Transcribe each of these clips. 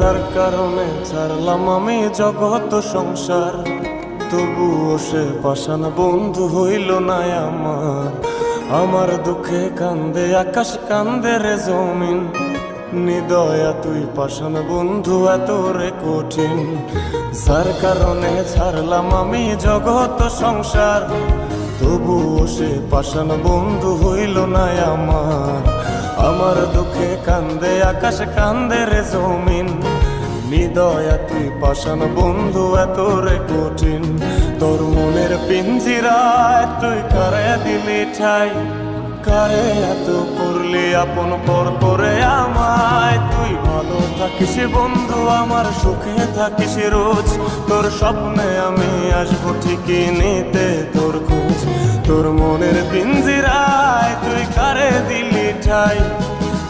যার কারণে ছাড়লাম আমি জগৎ সংসার, তবুও সে পাষাণ বন্ধু হইল না আমার। আমার দুঃখে কান্দে আকাশ, কান্দে রে জমিন, নিদয়া তুই পাষাণ বন্ধু এত রে কঠিন। যার কারণে ছাড়লাম আমি জগৎ সংসার, তবুও সে পাষাণ বন্ধু হইল না আমার। আমার দুঃখে কান্দে আকাশ, কান্দে রে জমিন, নিদয়া তুই পাষাণ বন্ধু এত রে কঠিন। তোর মনের পিঞ্জিরায় তুই কারে দিলি ঠাই, কারে এত করলি আপন পর করে আমায়। তুই ভালো থাকিস বন্ধু আমার, সুখে থাকিস রোজ, তোর স্বপ্নে আমি আসবো ঠিকই নিতে তোর খোঁজ। তোর মনের পিঞ্জিরায় তুই কারে দিলি ঠাই,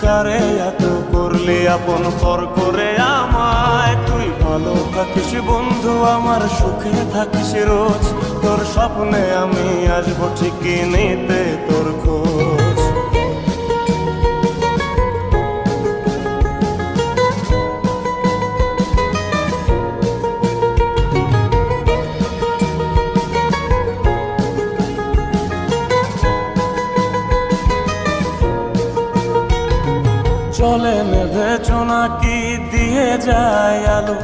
কারে এত করলি আপন পর করে আমায়। তুই ভালো থাকিস বন্ধু আমার, সুখে থাকিস রোজ, তোর স্বপ্নে আমি আসবো ঠিকই নিতে তোর খোঁজ। চলে নেভে জোনাকি দিয়ে যায় আলো,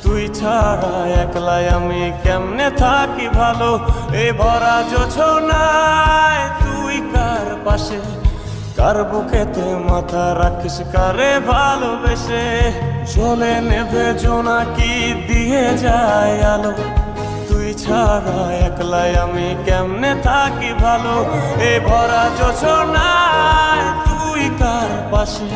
তুই ছাড়া একলাই আমি কেমনে থাকি ভালো। এ ভরা জোছনায় তুই কার পাশে, কার বুকেতে মাথা রাখিস কারে ভালোবেসে। চলে নেভে জোনাকি দিয়ে যায় আলো, তুই ছাড়া একলাই আমি কেমনে থাকি ভালো। এ ভরা জোছনায় তুই কার পাশে,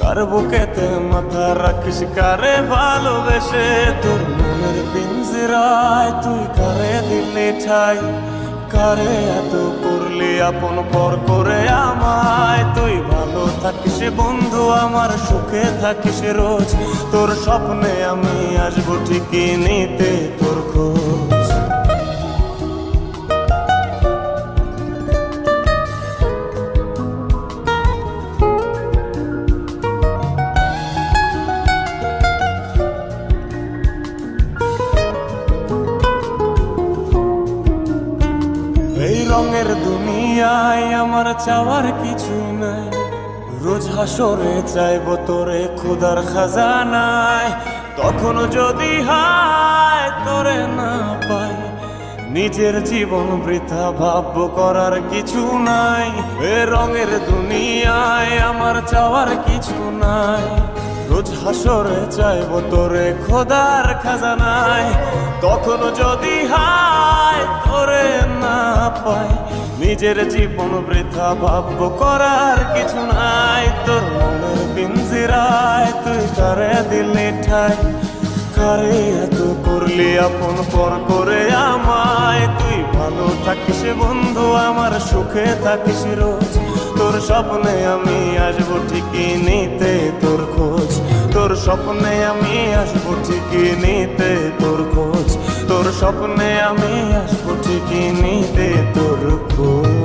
কার বুকেতে মাথা রাখিস কারে ভালোবেসে। তোর মনের পিঞ্জিরায় তুই কারে দিলি ঠাই, কারে এত করলি আপন পর করে আমায়। তুই ভালো থাকিস বন্ধু আমার, সুখে থাকিস রোজ, তোর স্বপ্নে আমি আসবো ঠিকই নিতে তোর খোঁজ। এই রঙের দুনিয়ায় আমার চাওয়ার কিছুই নাই, রোজ হাসরে চাইবো তোরে খোদার খাজানায়। তখন যদি হায় তোরে না পাই, নিজের জীবন বৃথা ভাববো করার কিছু নাই। এ রঙের দুনিয়ায় আমার চাওয়ার কিছু নাই, রোজ হাসরে চাইবো তোরে খোদার খাজানায়। তখন যদি হায় তোরে না পাই, নিজের জীবন বৃথা ভাববো করার কিছু নাই। তোর মনের পিঞ্জিরায় তুই কারে দিলি ঠাই, কারে এত করলি আপন পর করে আমায়। তুই ভালো থাকিস বন্ধু আমার, সুখে থাকিস রোজ, তোর স্বপ্নে আমি আসবো ঠিকই নিতে তোর খোঁজ। তোর স্বপ্নে আমি আসবো ঠিকই নিতে তোর খোঁজ, তোর স্বপ্নে আমি আসবো ঠিকই নিতে তোর খোঁজ।